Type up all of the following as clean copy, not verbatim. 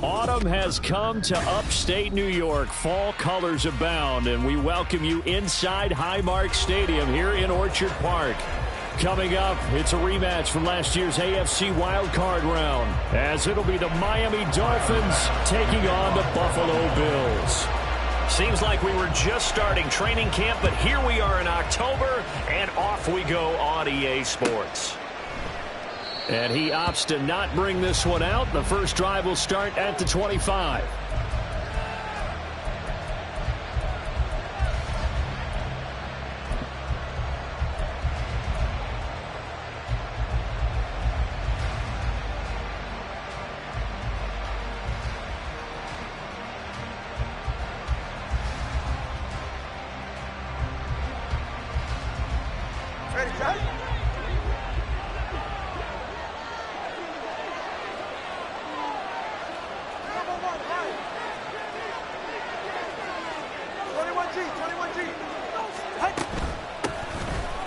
Autumn has come to upstate New York. Fall colors abound, and we welcome you inside Highmark Stadium here in Orchard Park. Coming up, it's a rematch from last year's AFC wildcard round, as it'll be the Miami Dolphins taking on the Buffalo Bills. Seems like we were just starting training camp, but here we are in October, and off we go on EA Sports. And he opts to not bring this one out. The first drive will start at the 25.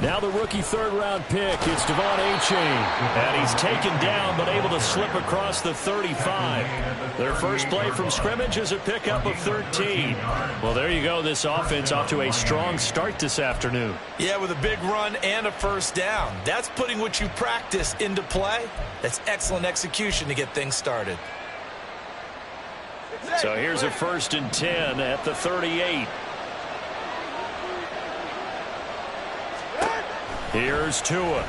Now the rookie third-round pick, it's Devon Achane. And he's taken down but able to slip across the 35. Their first play from scrimmage is a pickup of 13. Well, there you go. This offense off to a strong start this afternoon. Yeah, with a big run and a first down. That's putting what you practice into play. That's excellent execution to get things started. So here's a 1st and 10 at the 38. Here's Tua.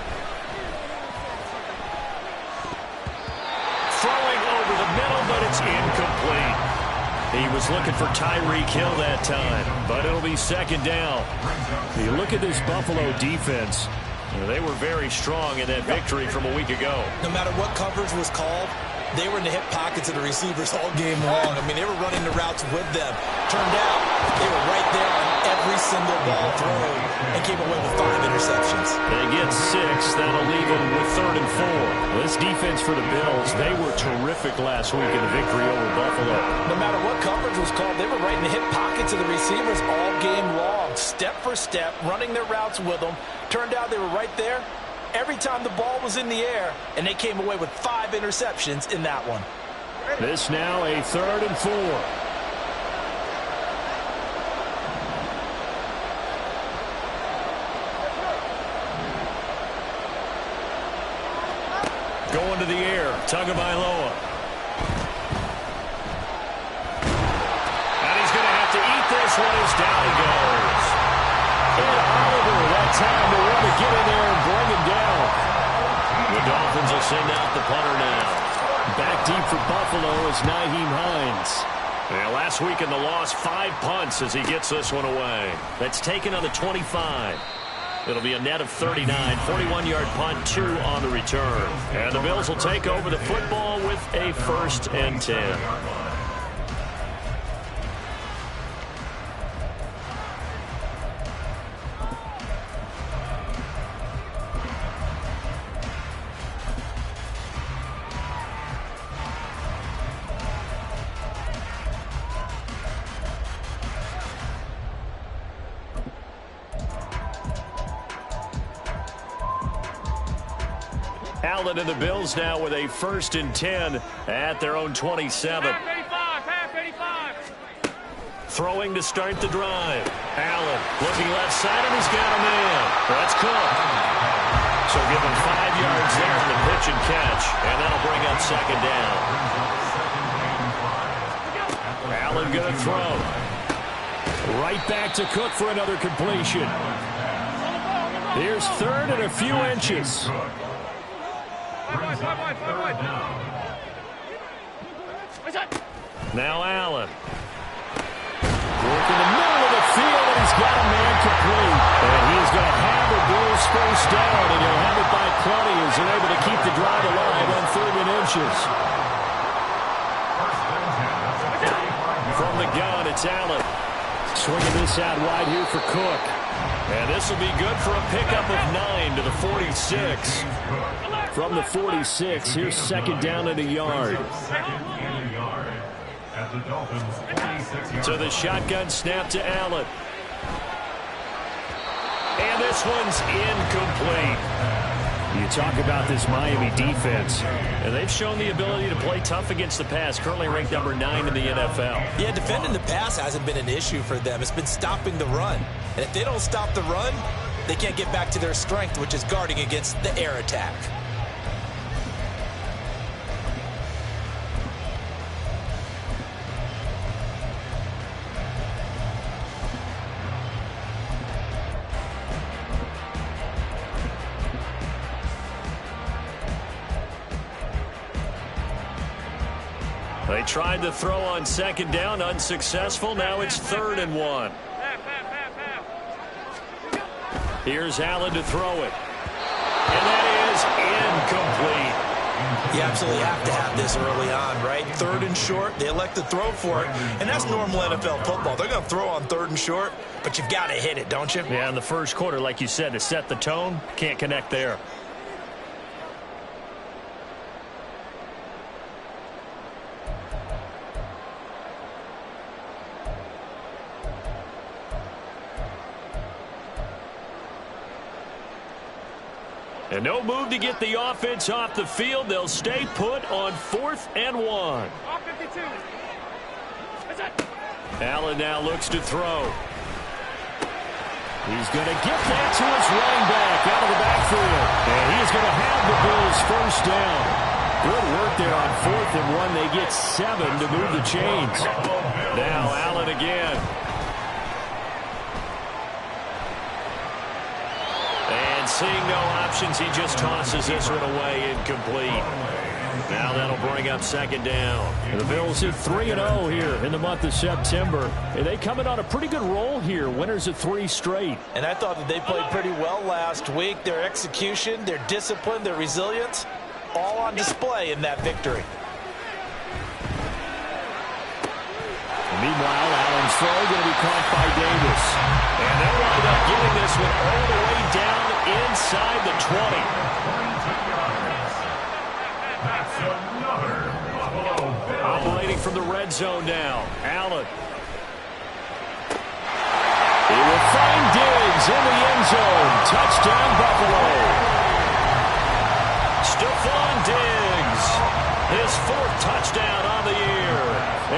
Throwing over the middle, but it's incomplete. He was looking for Tyreek Hill that time, but it'll be 2nd down. You look at this Buffalo defense. They were very strong in that victory from a week ago. No matter what coverage was called, they were in the hip pockets of the receivers all game long. I mean, they were running the routes with them. Turned out, they were right there on every single ball thrown and came away with 5 interceptions. They get 6. That'll leave them with 3rd and 4. This defense for the Bills, they were terrific last week in the victory over Buffalo. No matter what coverage was called, they were right in the hip pockets of the receivers all game long. Step for step, running their routes with them. Turned out they were right there every time the ball was in the air, and they came away with 5 interceptions in that one. This now a 3rd and 4. Going to the air, Tagovailoa. And he's going to have to eat this one as down he goes. And Oliver, that time to want to get in there and bring him down. The Dolphins will send out the punter now. Back deep for Buffalo is Nyheim Hines. And last week in the loss, 5 punts as he gets this one away. That's taken on the 25. It'll be a net of 39, 41-yard punt, 2 on the return. And the Bills will take over the football with a 1st and 10. Allen and the Bills now with a 1st and 10 at their own 27. Half 85. Throwing to start the drive. Allen looking left side, and he's got a man. That's Cook. So give him 5 yards there on the pitch and catch, and that'll bring up 2nd down. Allen going to throw. Right back to Cook for another completion. Here's 3rd and a few inches. Now Allen. Work in the middle of the field, and he's got a man complete. And he's going to have the Bills 1st down, and he'll have it by plenty as they're able to keep the drive alive on 3rd and inches. From the gun, it's Allen. Swinging this out wide here for Cook. And this will be good for a pickup of 9 to the 46. From the 46, here's 2nd down and a yard. To the shotgun snap to Allen. And this one's incomplete. You talk about this Miami defense, and they've shown the ability to play tough against the pass, currently ranked number 9 in the NFL. Yeah, defending the pass hasn't been an issue for them. It's been stopping the run. And if they don't stop the run, they can't get back to their strength, which is guarding against the air attack. They tried to throw on second down, unsuccessful. Now it's 3rd and 1. Here's Allen to throw it. And that is incomplete. You absolutely have to have this early on, right? 3rd and short, they elect to throw for it. And that's normal NFL football. They're going to throw on 3rd and short, but you've got to hit it, don't you? Yeah, in the first quarter, like you said, to set the tone, can't connect there. And no move to get the offense off the field. They'll stay put on 4th and 1. 52. That's it. Allen now looks to throw. He's going to get that to his running back out of the backfield. And he is going to have the Bills first down. Good work there on 4th and 1. They get 7 to move the chains. Now Allen again. And seeing no options, he just tosses this one away, incomplete. Now that'll bring up 2nd down. And the Bills hit 3-0 here in the month of September. And they come in on a pretty good roll here, winners of 3 straight. And I thought that they played pretty well last week. Their execution, their discipline, their resilience, all on display in that victory. And meanwhile, Allen's throw going to be caught by Davis. And they'll wind up getting this one all the way down inside the 20. Operating from the red zone now. Allen. He will find Diggs in the end zone. Touchdown, Buffalo. Stephon Diggs. His 4th touchdown on the year.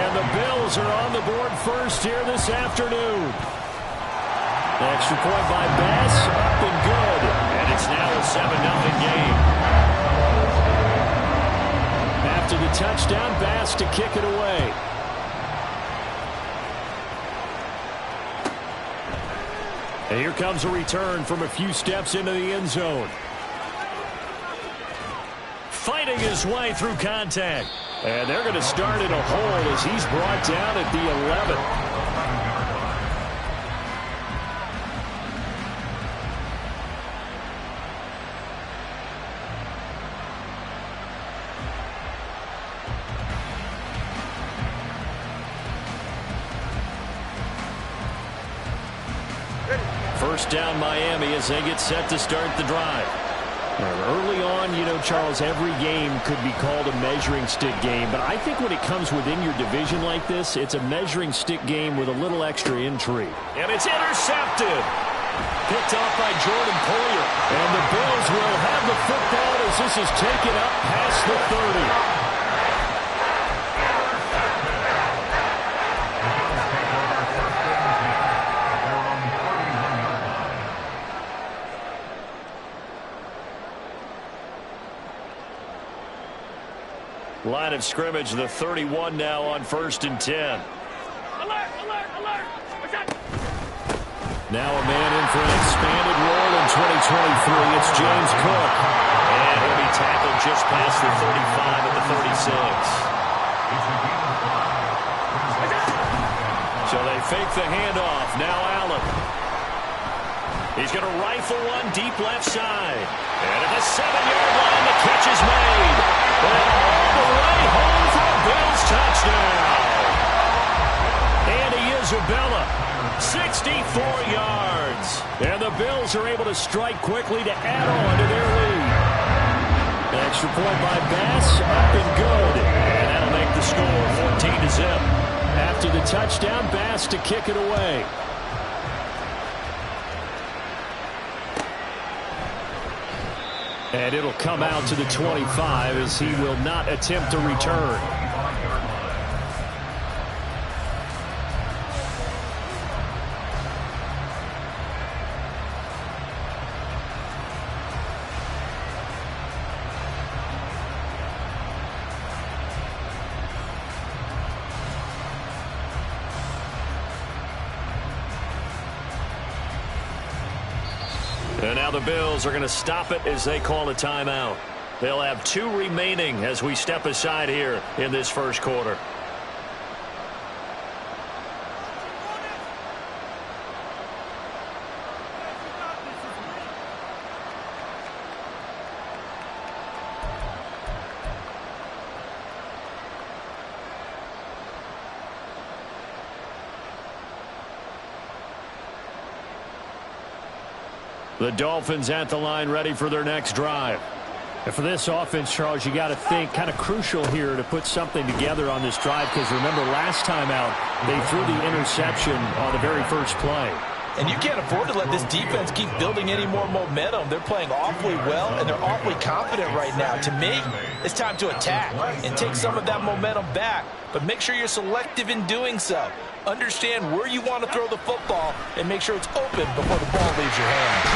And the Bills are on the board first here this afternoon. Extra point by Bass, up and good. And it's now a 7-0 game. After the touchdown, Bass to kick it away. And here comes a return from a few steps into the end zone. Fighting his way through contact. And they're going to start in a hole as he's brought down at the 11. First down Miami as they get set to start the drive. Early on, you know, Charles, every game could be called a measuring stick game. But I think when it comes within your division like this, it's a measuring stick game with a little extra intrigue. And it's intercepted. Picked off by Jordan Poyer. And the Bills will have the football as this is taken up past the 30. Line of scrimmage, the 31 now on 1st and 10. Alert, alert, alert. What's that? Now a man in for an expanded role in 2023. It's James Cook. And he'll be tackled just past the 35 at the 36. So they fake the handoff. Now Allen. He's going to rifle one deep left side. And at the 7-yard line, the catch is made. And all the way home for a Bills touchdown. Andy Isabella, 64 yards. And the Bills are able to strike quickly to add on to their lead. Extra point by Bass, up and good. And that'll make the score 14-0. After the touchdown, Bass to kick it away. And it'll come out to the 25 as he will not attempt to return. And now the Bills are going to stop it as they call a timeout. They'll have 2 remaining as we step aside here in this first quarter. The Dolphins at the line ready for their next drive. And for this offense, Charles, you got to think kind of crucial here to put something together on this drive because remember last time out they threw the interception on the very first play. And you can't afford to let this defense keep building any more momentum. They're playing awfully well, and they're awfully confident right now. To me, it's time to attack and take some of that momentum back. But make sure you're selective in doing so. Understand where you want to throw the football and make sure it's open before the ball leaves your hands.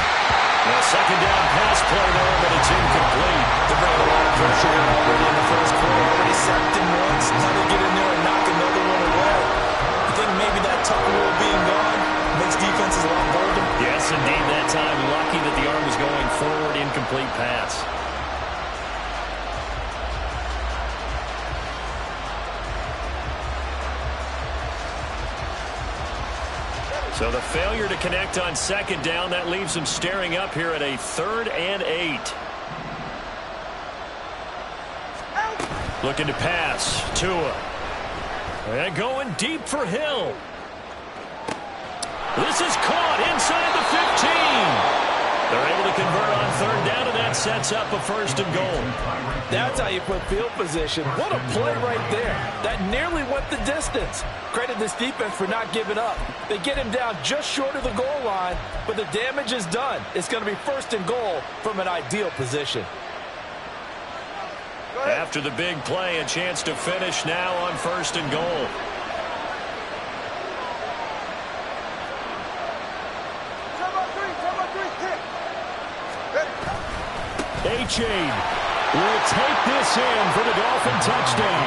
A second down pass play there, but it's incomplete. They're bringing a lot of pressure in already in the first quarter. Already sacked him once. Now they get in there and knock another one away. I think maybe that tuck rule being gone makes defenses a lot bolder. Yes, indeed, that time. Lucky that the arm was going forward. Incomplete pass. So the failure to connect on second down, that leaves them staring up here at a 3rd and 8. Looking to pass. Tua. And going deep for Hill. This is caught inside the 15. They're able to convert on 3rd down, and that sets up a 1st and goal. That's how you put field position. What a play right there. That nearly went the distance. Credit this defense for not giving up. They get him down just short of the goal line, but the damage is done. It's going to be 1st and goal from an ideal position. After the big play, a chance to finish now on 1st and goal. A-Chain will take this in for the Dolphin touchdown.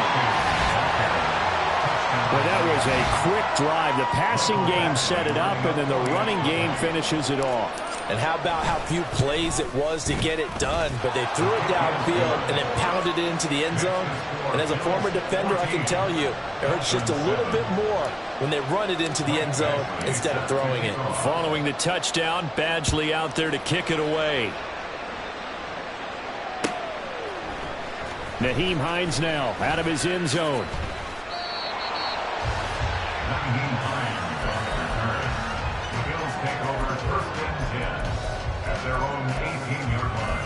Well, that was a quick drive. The passing game set it up, and then the running game finishes it off. And how about how few plays it was to get it done, but they threw it downfield and then pounded it into the end zone. And as a former defender, I can tell you, it hurts just a little bit more when they run it into the end zone instead of throwing it. Following the touchdown, Badgley out there to kick it away. Nyheim Hines now out of his end zone. The Bills take over 1st and 10 at their own 18-yard line.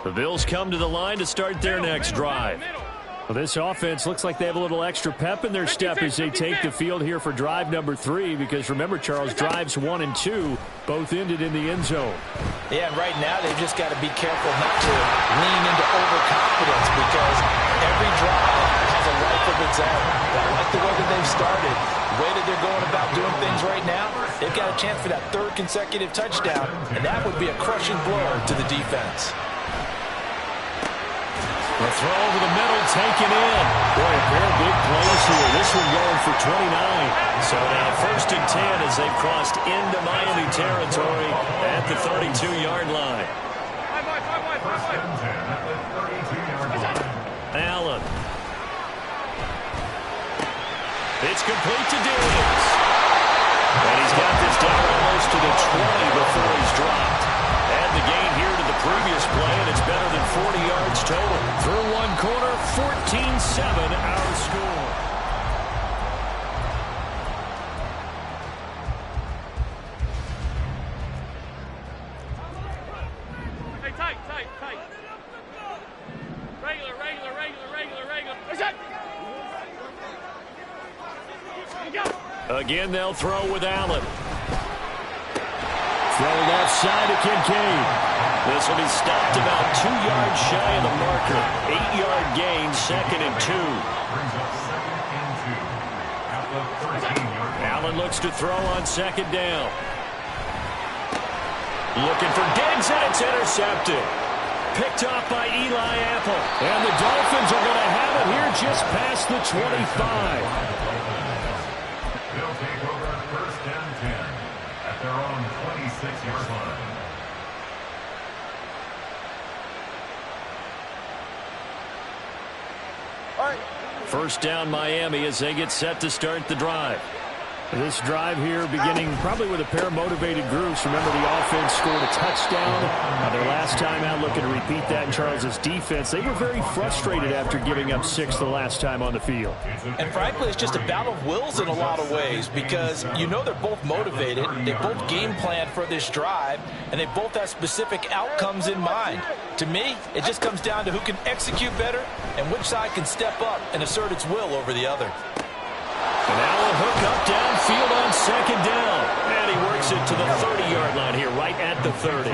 The Bills come to the line to start their next drive. Well, this offense looks like they have a little extra pep in their step as they take the field here for drive number 3 because remember, Charles, drives 1 and 2 both ended in the end zone. Yeah, and right now they've just got to be careful not to lean into overconfidence because every drive has a life of its own. I like the way that they've started, the way that they're going about doing things right now. They've got a chance for that 3rd consecutive touchdown, and that would be a crushing blow to the defense. The throw over the middle, taken in. Boy, a pair of big plays here. This one going for 29. So now 1st and 10 as they've crossed into Miami territory at the 32-yard line. Allen. It's complete to Darius. And he's got this down almost to the 20 before he's dropped. Add the gain here to the previous play, and it's better than 40 yards total. Through one quarter, 14-7 our score. tight, tight. Regular, regular, regular, regular, regular. What's that? Again, they'll throw with Allen. Throw left side to Kincaid. This will be stopped about 2 yards shy of the marker. 8-yard gain, 2nd and 2. Brings up 2nd and 2 at the 13-yard line. Allen looks to throw on 2nd down. Looking for Diggs, and it's intercepted. Picked off by Eli Apple. And the Dolphins are going to have it here just past the 25. They'll take over 1st and 10 at their own 26-yard line. First down Miami as they get set to start the drive. This drive here beginning probably with a pair of motivated groups. Remember, the offense scored a touchdown. Their last time out, looking to repeat that in Charles's defense. They were very frustrated after giving up 6 the last time on the field. And frankly, it's just a battle of wills in a lot of ways because you know they're both motivated. They both game planned for this drive, and they both have specific outcomes in mind. To me, it just comes down to who can execute better and which side can step up and assert its will over the other. And now a hook up downfield on 2nd down. And he works it to the 30-yard line here, right at the 30.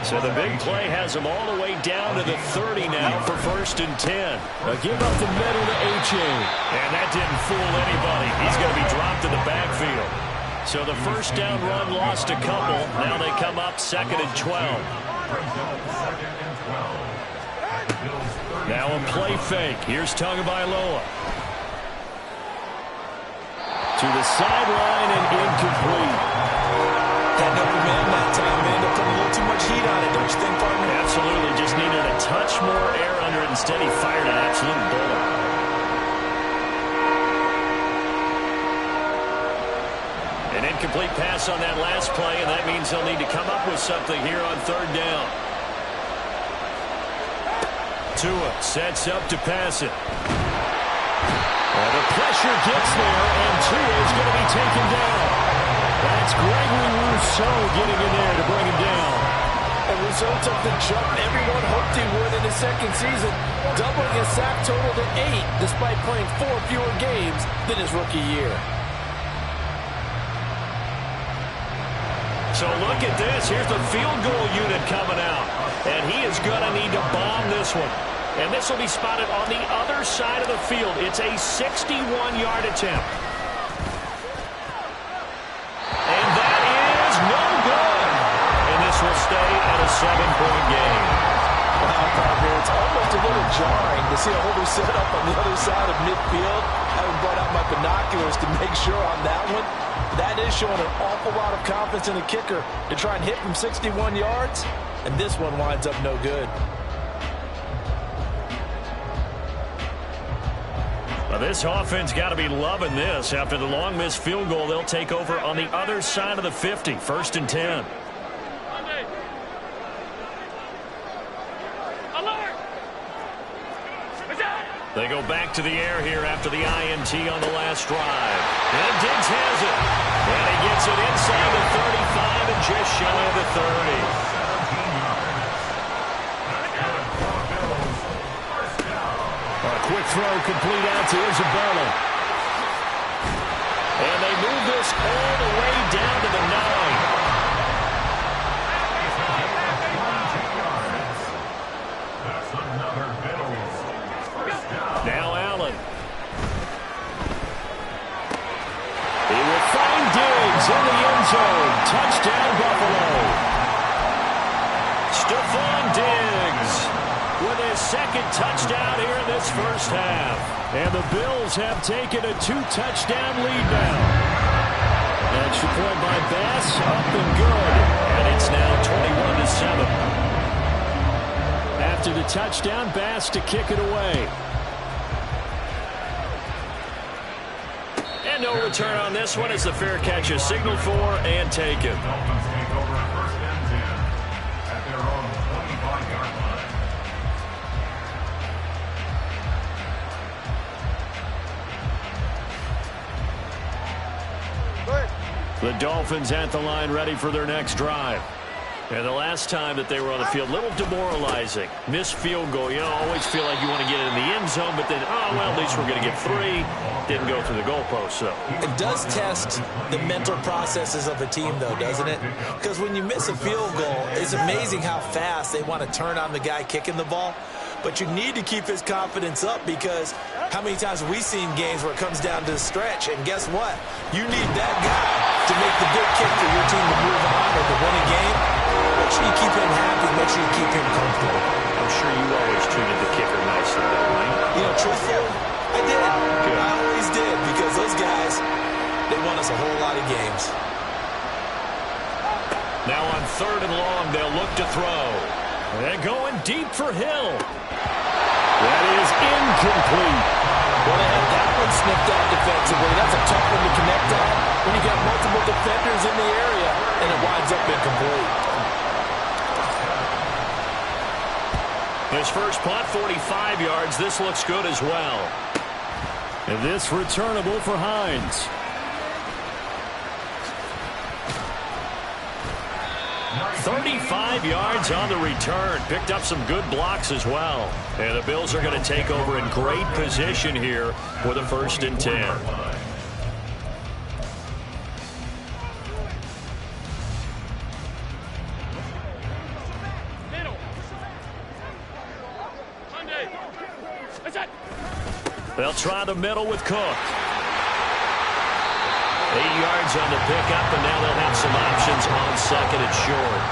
So the big play has him all the way down to the 30 now for 1st and 10. A give up the middle to H.A. And that didn't fool anybody. He's going to be dropped in the backfield. So the first down run lost a couple. Now they come up 2nd and 12. Now a play fake. Here's Tagovailoa. To the sideline and incomplete. Had no man that time, man. They're putting a little too much heat on it, don't you think, partner? Absolutely. Just needed a touch more air under it. Instead, he fired an absolute bullet. An incomplete pass on that last play, and that means they'll need to come up with something here on 3rd down. Tua sets up to pass it. The pressure gets there, and Tua is going to be taken down. That's Gregory Rousseau getting in there to bring him down. And Rousseau took the jump everyone hoped he would in his 2nd season, doubling his sack total to 8, despite playing 4 fewer games than his rookie year. So look at this. Here's the field goal unit coming out. And he is going to need to bomb this one. And this will be spotted on the other side of the field. It's a 61-yard attempt. And that is no good. And this will stay at a 7-point game. Wow, partner, it's almost a little jarring to see a holder set up on the other side of midfield. I haven't brought out my binoculars to make sure on that one. That is showing an awful lot of confidence in the kicker to try and hit from 61 yards. And this one winds up no good. Well, this offense got to be loving this. After the long missed field goal, they'll take over on the other side of the 50, 1st and 10. They go back to the air here after the INT on the last drive. And Diggs has it. And he gets it inside the 35 and just shy of the 30. Quick throw complete out to Isabella. And they move this all the way down to the 9. That's another Bills first down. Now Allen. He will find Diggs in the end zone. Touchdown, Buffalo. Stephon Diggs with his 2nd touchdown here in this first half. And the Bills have taken a 2-touchdown lead now. Extra point by Bass, up and good. And it's now 21-7. After the touchdown, Bass to kick it away. And no return on this one as the fair catch is signaled for and taken. Dolphins take over 1st and 10 at their own 25-yard line. The Dolphins at the line ready for their next drive. And the last time that they were on the field, a little demoralizing. Missed field goal. You know, always feel like you want to get it in the end zone, but then, oh, well, at least we're going to get 3. Didn't go through the goalpost, so. It does test the mental processes of a team, though, doesn't it? Because when you miss a field goal, it's amazing how fast they want to turn on the guy kicking the ball. But you need to keep his confidence up, because how many times have we seen games where it comes down to the stretch, and guess what? You need that guy to make the big kick for your team to move on or to win a game. Make sure you keep him happy. Make sure you keep him comfortable. I'm sure you always treated the kicker nicely, though, right? You know, truthfully, I did. Good. I always did, because those guys, they won us a whole lot of games. Now on 3rd and long, they'll look to throw. They're going deep for Hill. That is incomplete. Well, they had that one snipped out defensively. That's a tough one to connect on when you got multiple defenders in the area, and it winds up incomplete. His first punt, 45 yards. This looks good as well. And this returnable for Hines. 35 yards on the return. Picked up some good blocks as well. And the Bills are going to take over in great position here with a 1st and 10. They'll try the middle with Cook. 8 yards on the pickup, and now they'll have some options on 2nd and short.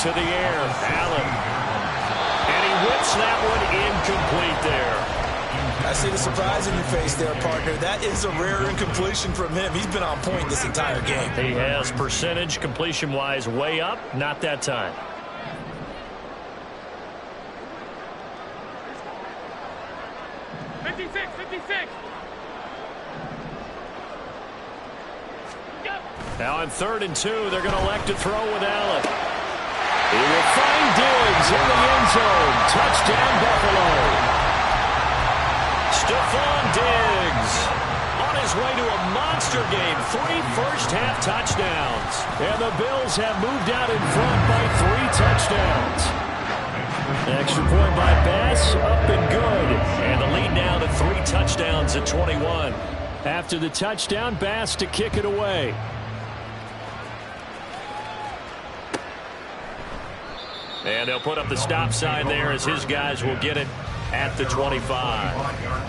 To the air, Allen. And he whips that one incomplete there. I see the surprise in your face there, partner. That is a rare incompletion from him. He's been on point this entire game. He has percentage completion-wise way up, not that time. Now on 3rd and 2, they're going to elect to throw with Allen. He will find Diggs in the end zone. Touchdown, Buffalo. Stephon Diggs on his way to a monster game. 3 first-half touchdowns. And the Bills have moved out in front by 3 touchdowns. Extra point by Bass, up and good. And the lead now to 3 touchdowns at 21. After the touchdown, Bass to kick it away. And they'll put up the stop sign there as his guys will get it at the 25.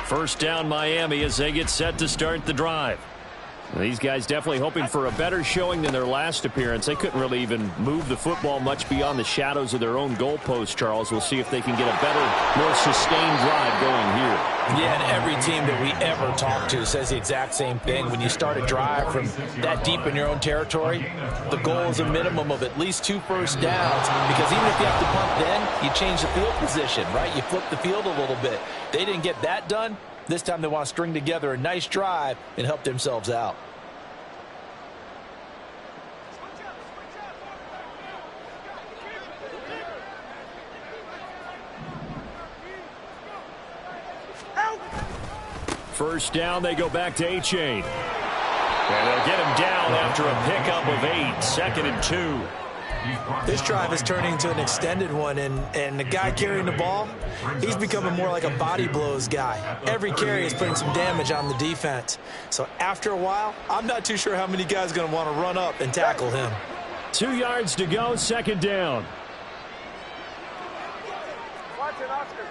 First down, Miami, as they get set to start the drive. These guys definitely hoping for a better showing than their last appearance. They couldn't really even move the football much beyond the shadows of their own goalpost, Charles. We'll see if they can get a better, more sustained drive going here. Yeah, and every team that we ever talk to says the exact same thing. When you start a drive from that deep in your own territory, the goal is a minimum of at least 2 first downs, because even if you have to punt then, you change the field position, right? You flip the field a little bit. They didn't get that done. This time they want to string together a nice drive and help themselves out. First down, they go back to A-Chain. And they'll get him down after a pickup of 8, 2nd and 2. This drive is turning into an extended one, and the guy carrying the ball, he's becoming more like a body blows guy. Every carry is putting some damage on the defense. So after a while, I'm not too sure how many guys are going to want to run up and tackle him. 2 yards to go, 2nd down. Watch it, Oscar.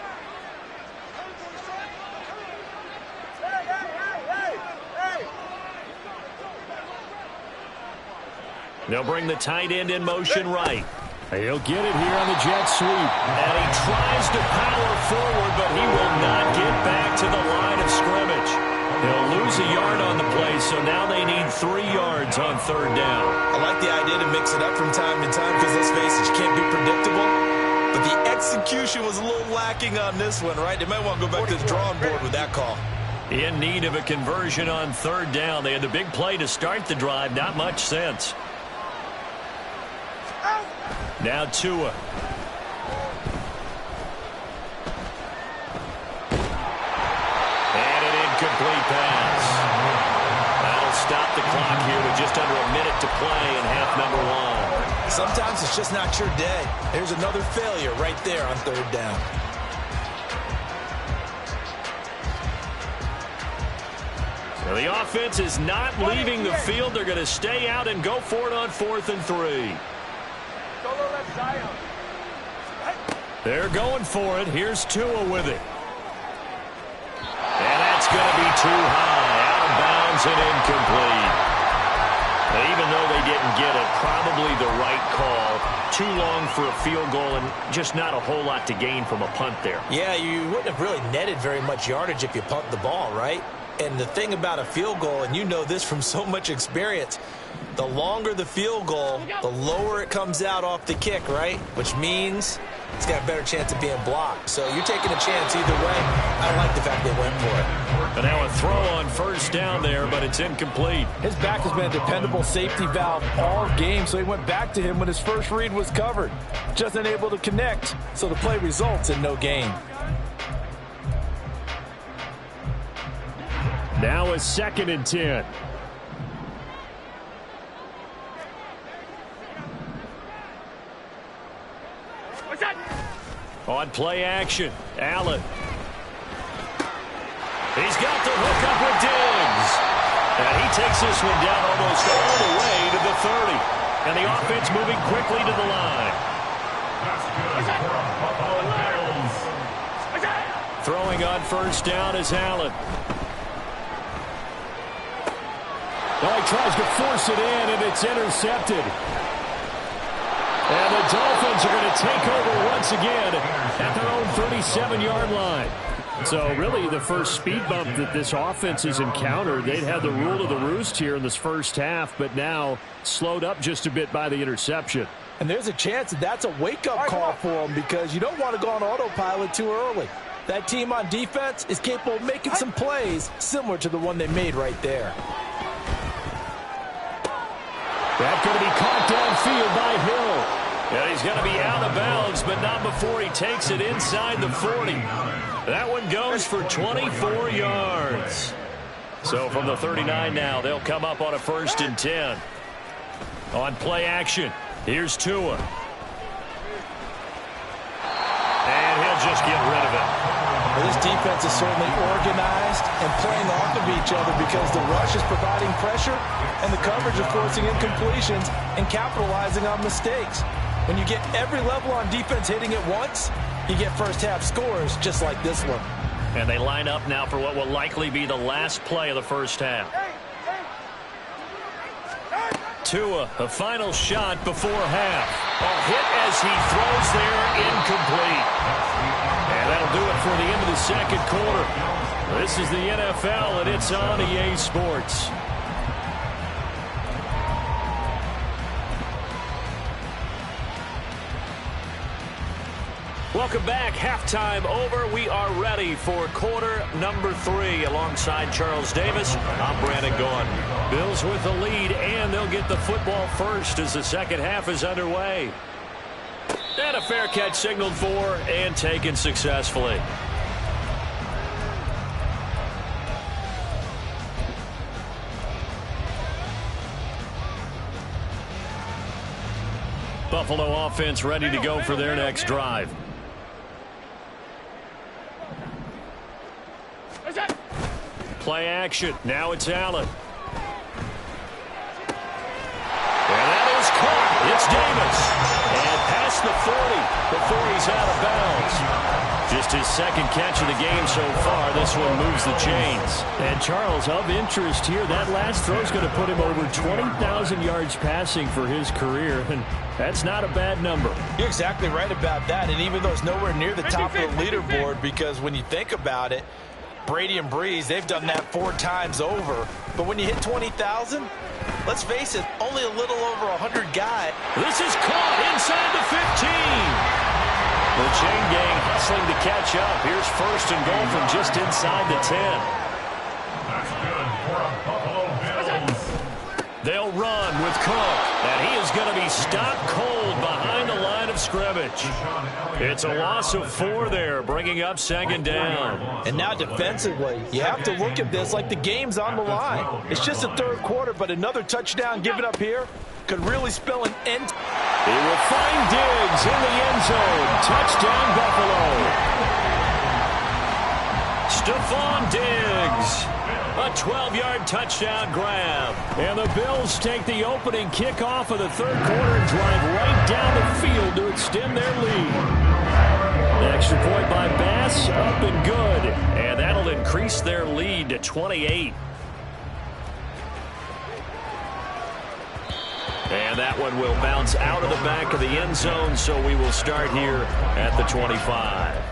They'll bring the tight end in motion right. He'll get it here on the jet sweep. And he tries to power forward, but he will not get back to the line of scrimmage. They'll lose a yard on the play, so now they need 3 yards on 3rd down. I like the idea to mix it up from time to time, because let's face it, you can't be predictable tracking on this one, right? They might want to go back to the drawing board with that call. In need of a conversion on third down. They had the big play to start the drive. Not much sense. Now Tua. And an incomplete pass. That'll stop the clock here with just under a minute to play in half number one. Sometimes it's just not your day. Here's another failure right there on third down. So the offense is not leaving the field. They're going to stay out and go for it on 4th and 3. They're going for it. Here's Tua with it. And that's going to be too high. Out of bounds and incomplete. Even though they didn't get it, probably the right call. Too long for a field goal and just not a whole lot to gain from a punt there. Yeah, you wouldn't have really netted very much yardage if you punt the ball, right? And the thing about a field goal, and you know this from so much experience, the longer the field goal, the lower it comes out off the kick, right? Which means it's got a better chance of being blocked. So you're taking a chance either way. I like the fact they went for it. But now a throw on first down there, but it's incomplete. His back has been a dependable safety valve all game, so he went back to him when his first read was covered. Just unable to connect, so the play results in no gain. Now a 2nd and 10. On play action, Allen. He's got the hook up with Diggs. And he takes this one down almost all the way to the 30. And the offense moving quickly to the line. Throwing on first down is Allen. Well, he tries to force it in, and it's intercepted. And the Dolphins are going to take over once again at their own 37-yard line. So really the first speed bump that this offense has encountered, they'd had the rule of the roost here in this first half, but now slowed up just a bit by the interception. And there's a chance that that's a wake-up call for them because you don't want to go on autopilot too early. That team on defense is capable of making some plays similar to the one they made right there. That's going to be caught downfield by Hill. And he's going to be out of bounds, but not before he takes it inside the 40. That one goes for 24 yards. So from the 39 now, they'll come up on a 1st and 10. On play action, here's Tua. And he'll just get rid of it. Well, this defense is certainly organized and playing off of each other because the rush is providing pressure and the coverage is forcing incompletions and capitalizing on mistakes. When you get every level on defense hitting at once, you get first-half scores just like this one. And they line up now for what will likely be the last play of the first half. Tua, a final shot before half. A hit as he throws there, incomplete. And that'll do it for the end of the second quarter. This is the NFL, and it's on EA Sports. Welcome back. Halftime over. We are ready for quarter number 3. Alongside Charles Davis, I'm Brandon Gaughan. Bills with the lead, and they'll get the football first as the second half is underway. And a fair catch signaled for and taken successfully. Buffalo offense ready to go for their next drive. Play action. Now it's Allen. And that is caught. It's Davis. And past the 40 before he's out of bounds. Just his second catch of the game so far. This one moves the chains. And Charles, of interest here, that last throw is going to put him over 20,000 yards passing for his career. And that's not a bad number. You're exactly right about that. And even though it's nowhere near the top of the leaderboard, because when you think about it, Brady and Breeze, they've done that 4 times over. But when you hit 20,000, let's face it, only a little over 100 guys. This is caught inside the 15. The chain gang hustling to catch up. Here's first and goal from just inside the 10. That's good for a Buffalo Bills. They'll run with Cook, and he is going to be stopped cold behind the line of scrimmage. It's a loss of 4 there, bringing up second down. And now defensively, you have to look at this like the game's on the line. It's just the third quarter, but another touchdown given up here could really spell an end. He will find Diggs in the end zone. Touchdown, Buffalo. Stephon Diggs. A 12-yard touchdown grab. And the Bills take the opening kickoff of the third quarter and drive right down the field to extend their lead. The extra point by Bass, up and good. And that'll increase their lead to 28. And that one will bounce out of the back of the end zone, so we will start here at the 25.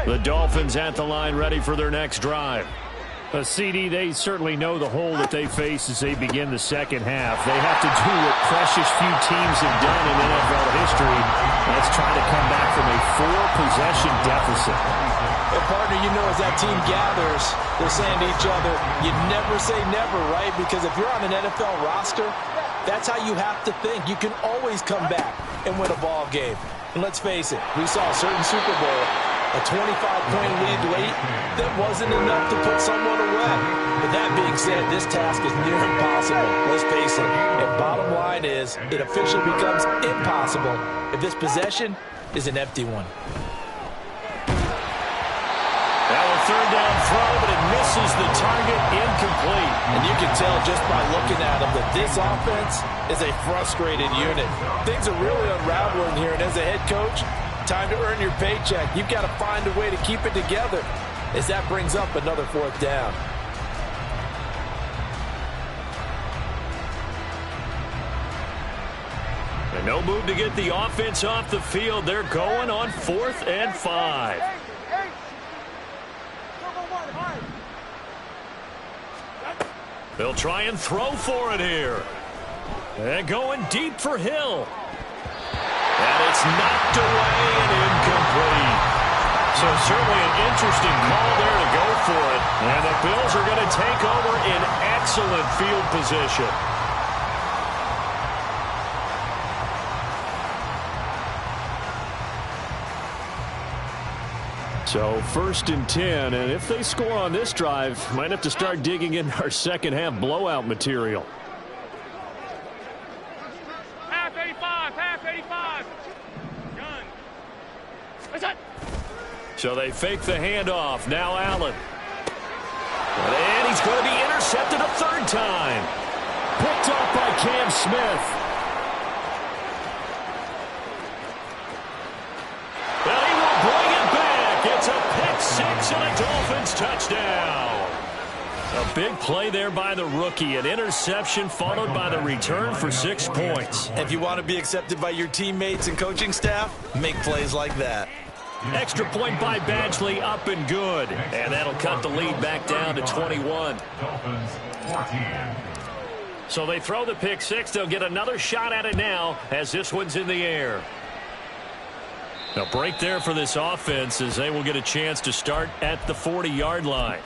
The Dolphins at the line, ready for their next drive. CD, they certainly know the hole that they face as they begin the second half. They have to do what precious few teams have done in NFL history. Let's try to come back from a 4-possession deficit. And partner, you know, as that team gathers, they're saying to each other, you never say never, right? Because if you're on an NFL roster, that's how you have to think. You can always come back and win a ball game. And let's face it, we saw a certain Super Bowl, a 25-point lead late that wasn't enough to put someone away. But that being said, this task is near impossible. Let's face it. And bottom line is, it officially becomes impossible if this possession is an empty one. Now a third down throw, but it misses the target, incomplete. And you can tell just by looking at them that this offense is a frustrated unit. Things are really unraveling here, and as a head coach, time to earn your paycheck. You've got to find a way to keep it together as that brings up another fourth down. And no move to get the offense off the field. They're going on 4th and 5. They'll try and throw for it here. And going deep for Hill. And it's knocked away and incomplete. So certainly an interesting call there to go for it. And the Bills are going to take over in excellent field position. So 1st and 10, and if they score on this drive, might have to start digging in our second half blowout material. Half 85. Gun. What's that? So they fake the handoff. Now Allen. And he's going to be intercepted a third time. Picked up by Cam Smith. And he will bring it back. It's a pick six and a Dolphins touchdown. A big play there by the rookie. An interception followed by the return for 6 points. If you want to be accepted by your teammates and coaching staff, make plays like that. Extra point by Badgley, up and good. And that'll cut the lead back down to 21. Dolphins 14. So they throw the pick six. They'll get another shot at it now as this one's in the air. A break there for this offense as they will get a chance to start at the 40-yard line.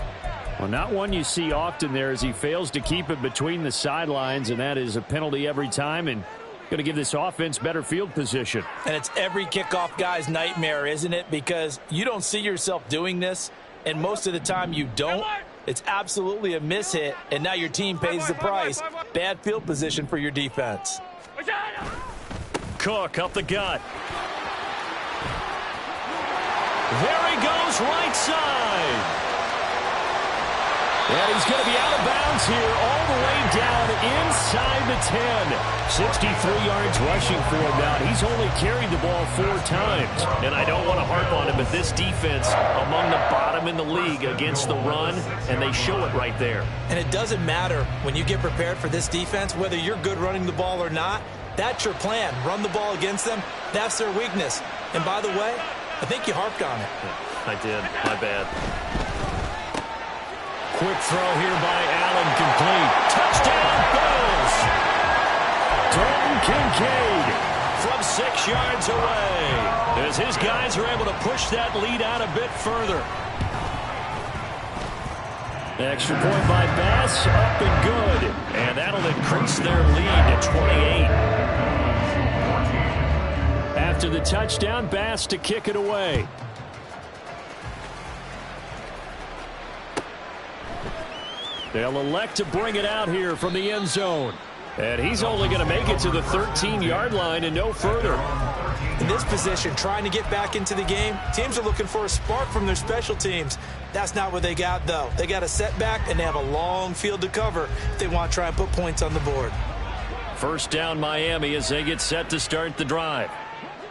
Well, not one you see often there as he fails to keep it between the sidelines, and that is a penalty every time and going to give this offense better field position. And it's every kickoff guy's nightmare, isn't it? Because you don't see yourself doing this, and most of the time you don't. It's absolutely a mishit, and now your team pays the price. Bad field position for your defense. Cook up the gut. There he goes, right side. And he's going to be out of bounds here all the way down inside the 10. 63 yards rushing for him now. He's only carried the ball 4 times. And I don't want to harp on him, but this defense among the bottom in the league against the run, and they show it right there. And it doesn't matter when you get prepared for this defense, whether you're good running the ball or not. That's your plan. Run the ball against them. That's their weakness. And by the way, I think you harped on it. I did. My bad. Quick quick throw here by Allen, complete. Touchdown, Bills! Dalton Kincaid from 6 yards away as his guys are able to push that lead out a bit further. Extra point by Bass, up and good. And that'll increase their lead to 28. After the touchdown, Bass to kick it away. They'll elect to bring it out here from the end zone. And he's only going to make it to the 13-yard line and no further. In this position, trying to get back into the game, teams are looking for a spark from their special teams. That's not what they got, though. They got a setback, and they have a long field to cover if they want to try and put points on the board. First down, Miami, as they get set to start the drive.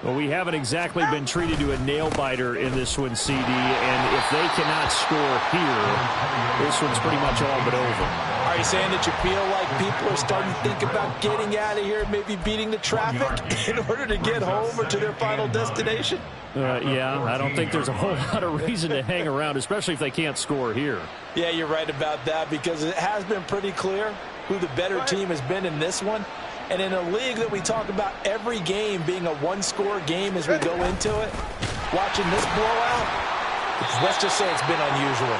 Well, we haven't exactly been treated to a nail-biter in this one, CD, and if they cannot score here, this one's pretty much all but over. Are you saying that you feel like people are starting to think about getting out of here, maybe beating the traffic in order to get home or to their final destination? Yeah, I don't think there's a whole lot of reason to hang around, especially if they can't score here. Yeah, you're right about that, because it has been pretty clear who the better team has been in this one. And in a league that we talk about every game being a one-score game as we go into it, watching this blowout, let's just say it's been unusual.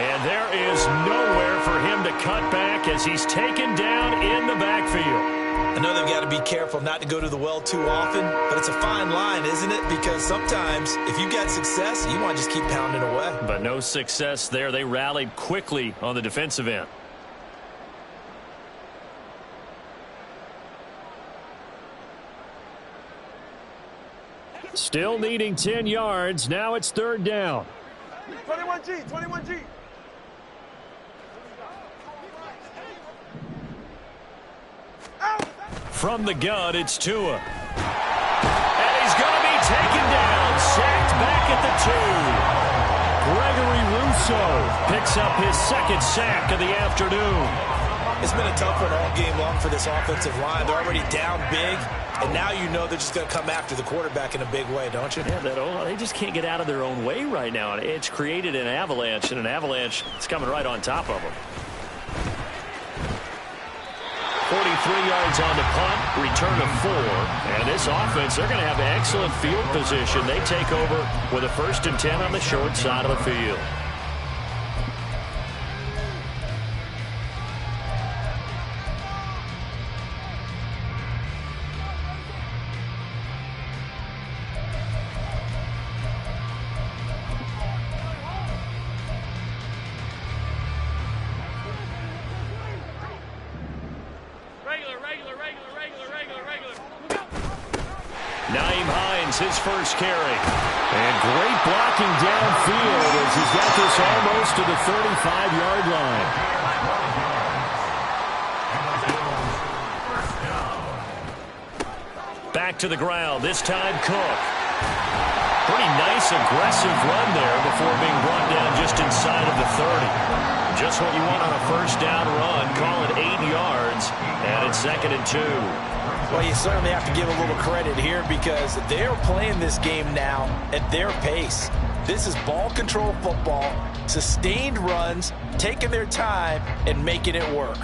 And there is nowhere for him to cut back as he's taken down in the backfield. I know they've got to be careful not to go to the well too often, but it's a fine line, isn't it? Because sometimes if you've got success, you want to just keep pounding away. But no success there. They rallied quickly on the defensive end. Still needing 10 yards. Now it's third down. 21G, 21G. From the gun, it's Tua. And he's going to be taken down. Sacked back at the 2. Gregory Rousseau picks up his second sack of the afternoon. It's been a tough one all game long for this offensive line. They're already down big, and now you know they're just going to come after the quarterback in a big way, don't you? Yeah, they just can't get out of their own way right now. It's created an avalanche, and an avalanche is coming right on top of them. 43 yards on the punt, return of 4. And this offense, they're going to have excellent field position. They take over with a 1st and 10 on the short side of the field. His first carry. And great blocking downfield as he's got this almost to the 35-yard line. Back to the ground. This time Cook. Pretty nice aggressive run there before being brought down just inside of the 30. Just what you want on a first down run. Call it 8 yards. And it's 2nd and 2. Well, you certainly have to give a little credit here because they're playing this game now at their pace. This is ball control football, sustained runs, taking their time, and making it work.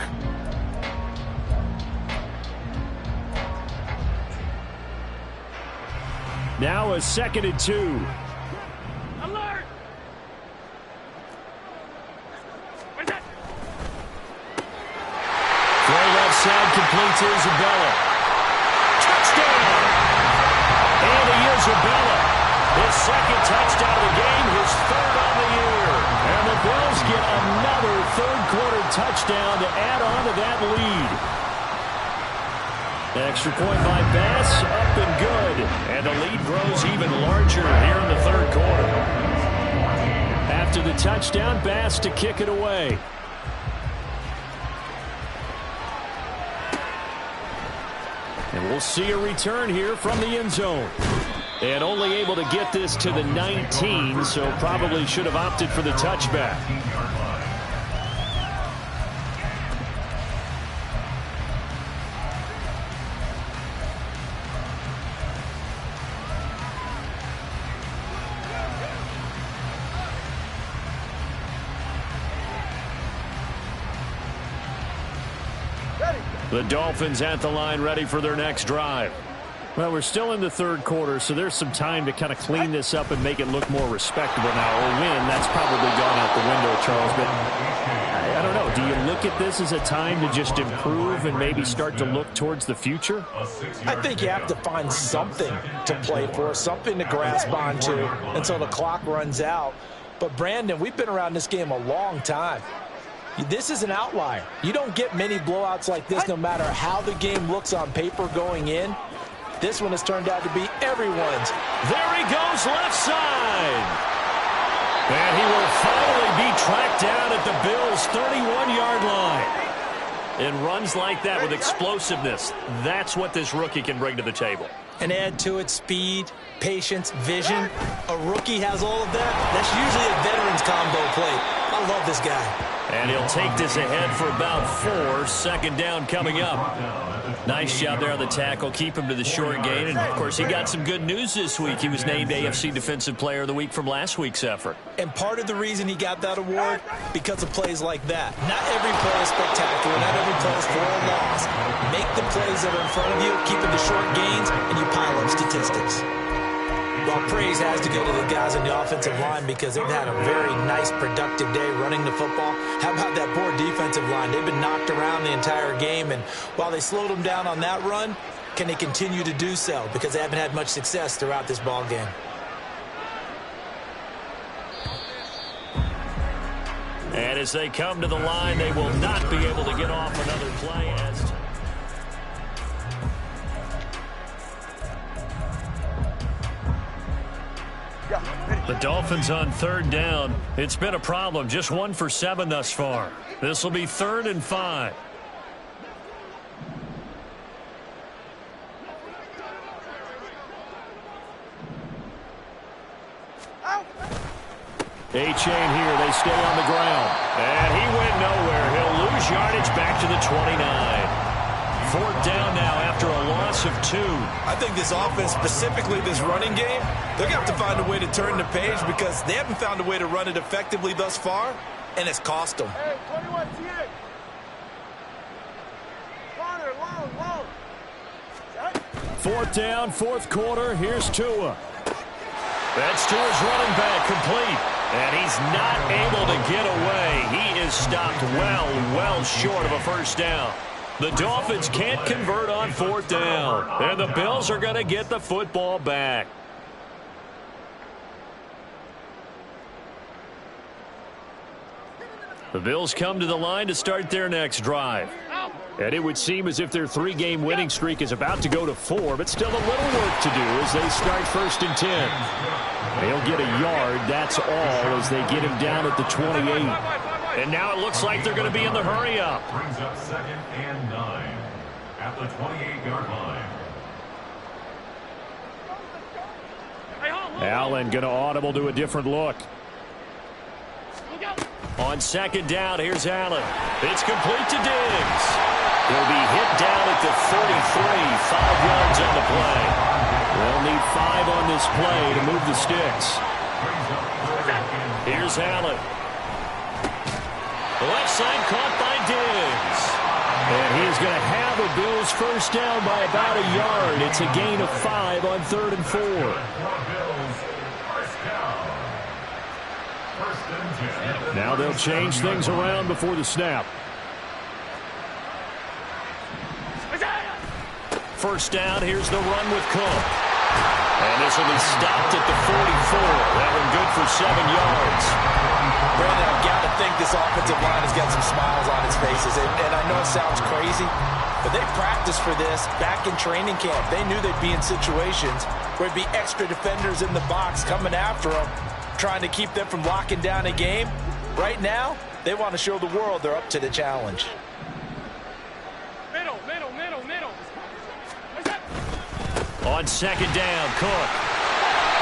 Now a 2nd and 2. Alert! Throw left side complete to Isabella. And Isabella, his 2nd touchdown of the game, his 3rd on the year. And the Bills get another 3rd-quarter touchdown to add on to that lead. Extra point by Bass, up and good. And the lead grows even larger here in the 3rd quarter. After the touchdown, Bass to kick it away. And we'll see a return here from the end zone. And only able to get this to the 19, so probably should have opted for the touchback. The Dolphins at the line, ready for their next drive. Well, we're still in the third quarter, so there's some time to kind of clean this up and make it look more respectable now. A win, that's probably gone out the window, Charles. But I don't know. Do you look at this as a time to just improve and maybe start to look towards the future? I think you have to find something to play for, something to grasp onto until the clock runs out. But, Brandon, we've been around this game a long time. This is an outlier. You don't get many blowouts like this no matter how the game looks on paper going in. This one has turned out to be everyone's. There he goes, left side. And he will finally be tracked down at the Bills' 31-yard line. And runs like that with explosiveness. That's what this rookie can bring to the table. And add to it speed, patience, vision. A rookie has all of that. That's usually a veteran's combo play. I love this guy. And he'll take this ahead for about 4. Second down coming up. Nice job there on the tackle. Keep him to the short gain. And, of course, he got some good news this week. He was named AFC Defensive Player of the Week from last week's effort. And part of the reason he got that award, because of plays like that. Not every play is spectacular. Not every play is for a loss. Make the plays that are in front of you, keep it to short gains, and you pile up statistics. Well, praise has to go to the guys in the offensive line because they've had a very nice, productive day running the football. How about that poor defensive line? They've been knocked around the entire game, and while they slowed them down on that run, can they continue to do so? Because they haven't had much success throughout this ball game. And as they come to the line, they will not be able to get off another play as... The Dolphins on third down. It's been a problem. Just 1 for 7 thus far. This will be 3rd and 5. A-chain here. They stay on the ground. And he went nowhere. He'll lose yardage back to the 29. 4th down now after a loss of 2. I think this offense, specifically this running game, they're going to have to find a way to turn the page because they haven't found a way to run it effectively thus far, and it's cost them. Hey, 21 TA. Corner, long. 4th down, 4th quarter. Here's Tua. That's Tua's running back, complete. And he's not able to get away. He is stopped well short of a first down. The Dolphins can't convert on 4th down. And the Bills are going to get the football back. The Bills come to the line to start their next drive. And it would seem as if their 3-game winning streak is about to go to 4, but still a little work to do as they start 1st and 10. They'll get a yard, that's all, as they get him down at the 28. And now it looks like they're going to be in the hurry-up. Brings up 2nd and 9 at the 28-yard line. Allen going to audible to a different look. On 2nd down, here's Allen. It's complete to Diggs. He'll be hit down at the 43, 5 yards on the play. They'll need 5 on this play to move the sticks. Here's Allen. The left side caught by Diggs. And he's going to have a Bills first down by about a yard. It's a gain of 5 on 3rd and 4. Now they'll change things around before the snap. First down, here's the run with Cook. And this will be stopped at the 44. That one good for 7 yards. Brandon, I've got to think this offensive line has got some smiles on its faces. And I know it sounds crazy, but they practiced for this back in training camp. They knew they'd be in situations where it'd be extra defenders in the box coming after them, trying to keep them from locking down a game. Right now, they want to show the world they're up to the challenge. Middle. On 2nd down, Cook.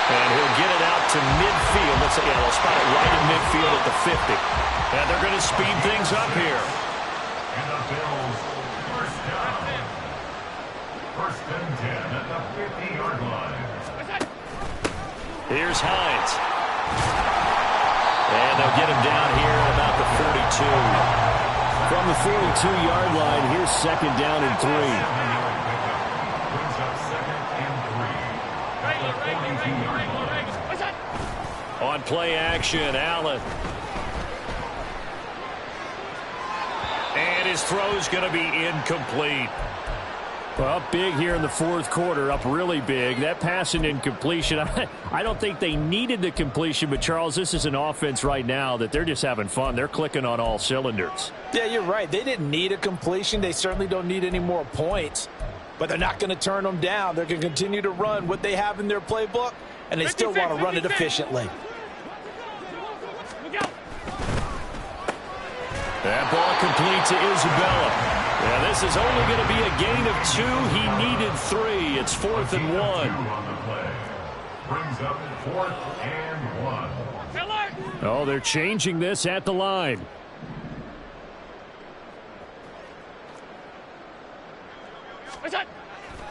And he'll get it out to midfield. They'll spot it right in midfield at the 50. And they're going to speed things up here. And the Bills, first down. 1st and 10 at the 50-yard line. Here's Hines. And they'll get him down here at about the 42. From the 42-yard line, here's second down and 3. Brings up second and 3. On play action, Allen. And his throw's going to be incomplete. Well, up big here in the fourth quarter, up really big. That pass and incompletion, I don't think they needed the completion, but, Charles, this is an offense right now that they're just having fun. They're clicking on all cylinders. Yeah, you're right. They didn't need a completion. They certainly don't need any more points, but they're not going to turn them down. They're going to continue to run what they have in their playbook, and they still want to run it efficiently. That ball complete to Isabella. Yeah, this is only going to be a gain of 2. He needed 3. It's 4th and 1. On the play. Brings up 4th and 1. Oh, they're changing this at the line.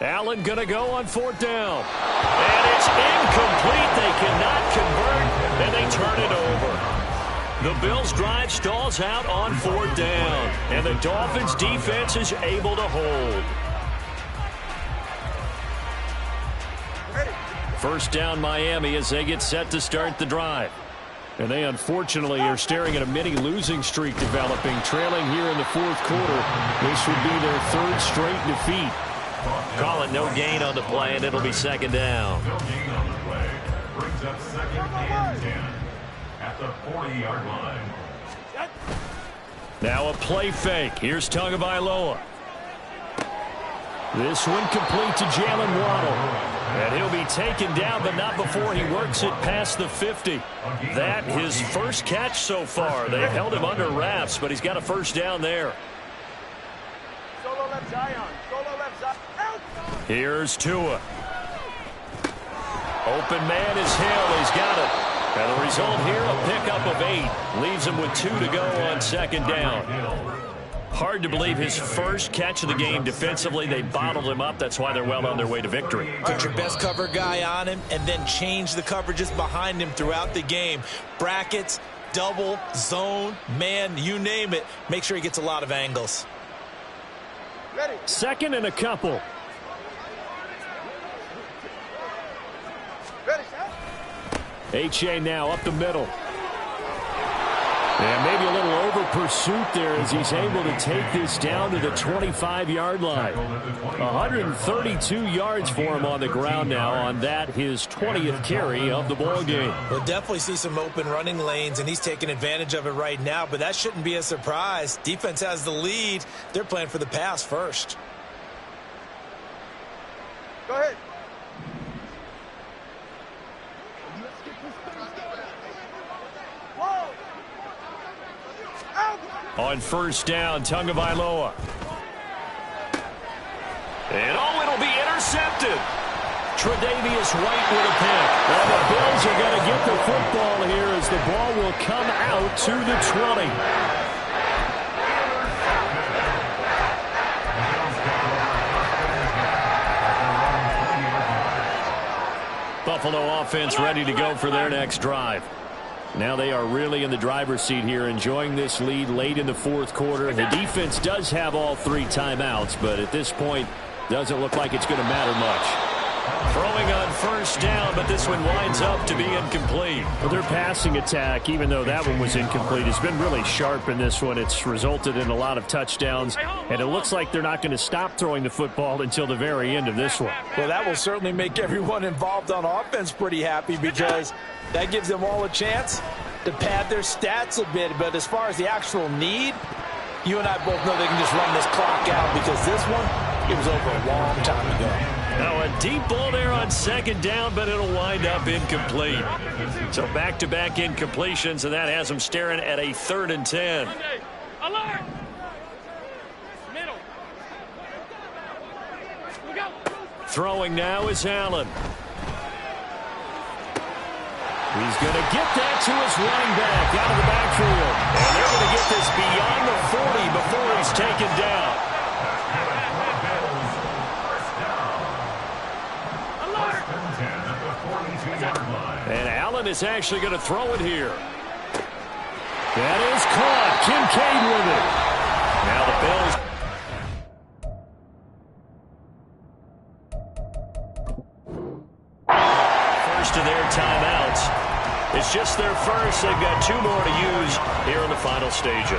Allen going to go on 4th down. And it's incomplete. They cannot convert, and they turn it over. The Bills' drive stalls out on 4th down, and the Dolphins' defense is able to hold. First down, Miami, as they get set to start the drive. And they, unfortunately, are staring at a mini losing streak developing, trailing here in the fourth quarter. This would be their 3rd straight defeat. Call it no gain on the play, and it'll be second down. No gain on the play. Brings up second and 10. At the 40-yard line. Now a play fake. Here's Tagovailoa. This one complete to Jalen Waddle. And he'll be taken down, but not before he works it past the 50. That his first catch so far. They've held him under wraps, but he's got a first down there. Solo left Zion. Solo left Zion. Here's Tua. Open man is Hill. He's got it. And the result here, a pickup of 8. Leaves him with 2 to go on second down. Hard to believe his first catch of the game defensively. They bottled him up. That's why they're well on their way to victory. Put your best cover guy on him and then change the coverages behind him throughout the game. Brackets, double, zone, man, you name it. Make sure he gets a lot of angles. Ready. Second and a couple. Ready. H.A. now up the middle. And maybe a little over pursuit there as he's able to take this down to the 25-yard line. 132 yards for him on the ground now on that, his 20th carry of the ball game. We'll definitely see some open running lanes, and he's taking advantage of it right now, but that shouldn't be a surprise. Defense has the lead. They're playing for the pass first. Go ahead. On first down, Tagovailoa. And it'll be intercepted. Tre'Davious White with a pick. And the Bills are going to get the football here as the ball will come out to the 20. Buffalo offense ready to go for their next drive. Now they are really in the driver's seat here, enjoying this lead late in the fourth quarter. The defense does have all 3 timeouts, but at this point, doesn't look like it's going to matter much. Throwing on first down, but this one winds up to be incomplete. Well, their passing attack, even though that one was incomplete, has been really sharp in this one. It's resulted in a lot of touchdowns, and it looks like they're not going to stop throwing the football until the very end of this one. Well, that will certainly make everyone involved on offense pretty happy because that gives them all a chance to pad their stats a bit. But as far as the actual need, you and I both know they can just run this clock out because this one, it was over a long time ago. Now a deep ball there on second down, but it'll wind up incomplete. So back-to-back incompletions, and that has them staring at a 3rd and 10. Alert! Middle. We go. Throwing now is Allen. He's going to get that to his running back out of the backfield. And they're going to get this beyond the 40 before he's taken down. And Allen is actually going to throw it here. That is caught. Kincaid with it. Now the Bills. First of their timeouts. It's just their first. They've got 2 more to use here in the final stages.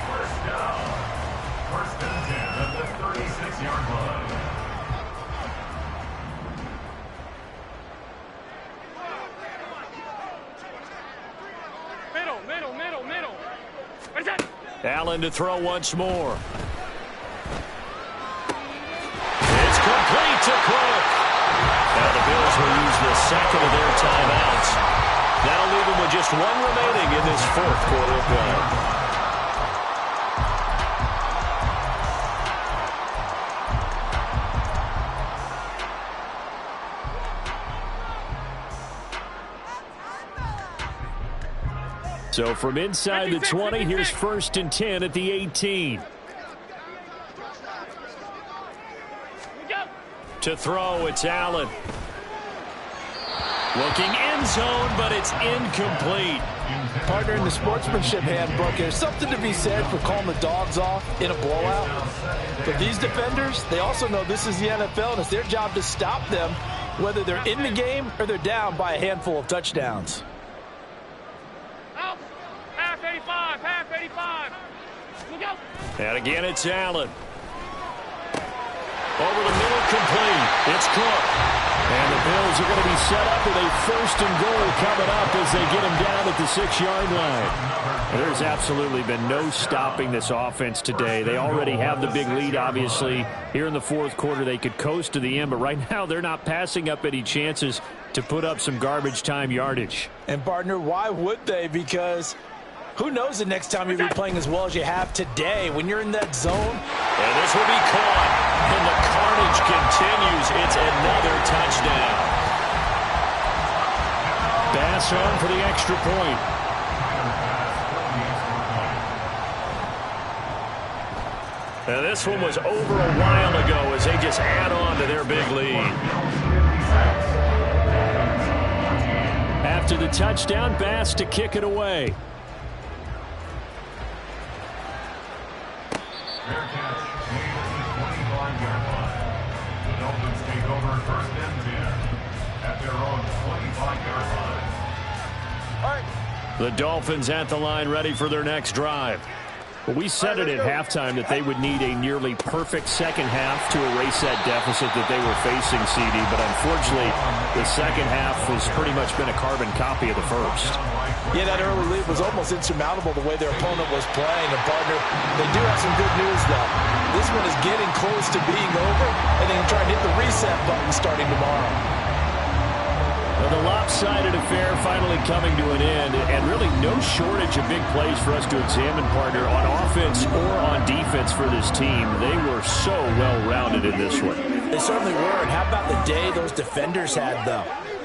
First down. First and 10 at the 36-yard line. Middle. Where's that? Allen to throw once more. It's complete to Cook. Now the Bills will use the second of their timeouts. That'll leave them with just 1 remaining in this 4th quarter of play. So from inside the 20, here's 1st and 10 at the 18. To throw, it's Allen. Looking end zone, but it's incomplete. Partner, in the sportsmanship handbook, there's something to be said for calling the dogs off in a blowout. But these defenders, they also know this is the NFL, and it's their job to stop them, whether they're in the game or they're down by a handful of touchdowns. Out. Half 85. Look out. And again, it's Allen. Over the middle, complete. It's Cook. And the Bills are going to be set up with a 1st and goal coming up as they get him down at the 6-yard line. There's absolutely been no stopping this offense today. They already have the big lead, obviously. Here in the 4th quarter, they could coast to the end, but right now they're not passing up any chances to put up some garbage time yardage. And, partner, why would they? Because who knows the next time you'll be playing as well as you have today when you're in that zone. And this will be caught. And the carnage continues. It's another touchdown. Bass on for the extra point. Now this one was over a while ago as they just add on to their big lead. After the touchdown, Bass to kick it away. Fair catch made at the 25-yard line. The Dolphins take over 1st and 10 at their own 25-yard line. All right. The Dolphins at the line ready for their next drive. We said it at halftime that they would need a nearly perfect second half to erase that deficit that they were facing, CD, but unfortunately the second half has pretty much been a carbon copy of the first. Yeah, that early lead was almost insurmountable the way their opponent was playing. And, partner, they do have some good news, though. This one is getting close to being over, and they can try and hit the reset button starting tomorrow. Well, the lopsided affair finally coming to an end, and really no shortage of big plays for us to examine, partner, on offense or on defense for this team. They were so well-rounded in this one. They certainly were, and how about the day those defenders had, though?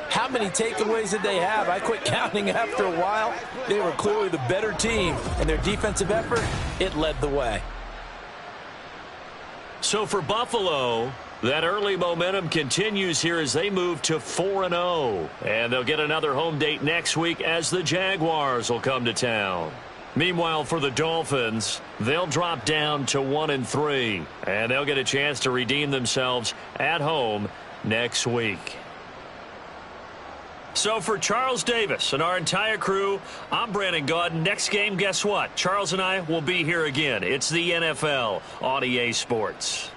How many takeaways did they have? I quit counting after a while. They were clearly the better team, and their defensive effort, it led the way. So for Buffalo, that early momentum continues here as they move to 4-0. And they'll get another home date next week as the Jaguars will come to town. Meanwhile, for the Dolphins, they'll drop down to 1-3. And they'll get a chance to redeem themselves at home next week. So for Charles Davis and our entire crew, I'm Brandon Gaudin. Next game, guess what? Charles and I will be here again. It's the NFL on EA Sports.